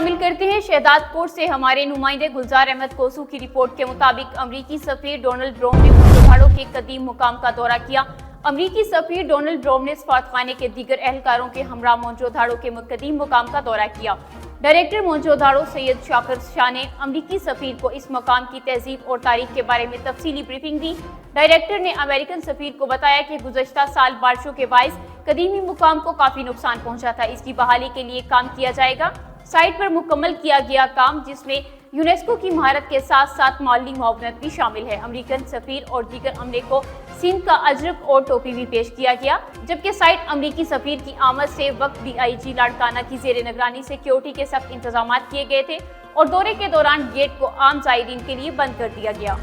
शामिल करते हैं। शहदादपुर से हमारे नुमाइंदे गुलजार अहमद कोसू की रिपोर्ट के मुताबिक अमरीकी सफीर डोनाल्ड ब्रोम ने मोनजोदाड़ो के कदीम मुकाम का दौरा किया। अमरीकी सफीर डोनाल्ड ब्रोम ने सफारतखाने के दीगर एहलकारों के हमरा मोनजोदाड़ो के कदीम मुकाम का दौरा किया। डायरेक्टर मोनजोदाड़ो सैयद शाकिर शाह ने अमरीकी सफीर को इस मकाम की तहजीब और तारीख के बारे में तफसीली ब्रीफिंग दी। डायरेक्टर ने अमेरिकन सफीर को बताया कि गुज़श्ता साल बारिशों के बाइस कदीमी मुकाम को काफी नुकसान पहुंचा था। इसकी बहाली के लिए काम किया जाएगा। साइट पर मुकम्मल किया गया काम, जिसमें यूनेस्को की महारत के साथ साथ माली मुआवनत भी शामिल है। अमेरिकन सफीर और दीगर अमले को सिंध का अजरक और टोपी भी पेश किया गया, जबकि साइट अमरीकी सफीर की आमद से वक्त DIG लाड़काना की जेर निगरानी सिक्योरिटी के सख्त इंतजाम किए गए थे और दौरे के दौरान गेट को आम जायरीन के लिए बंद कर दिया गया।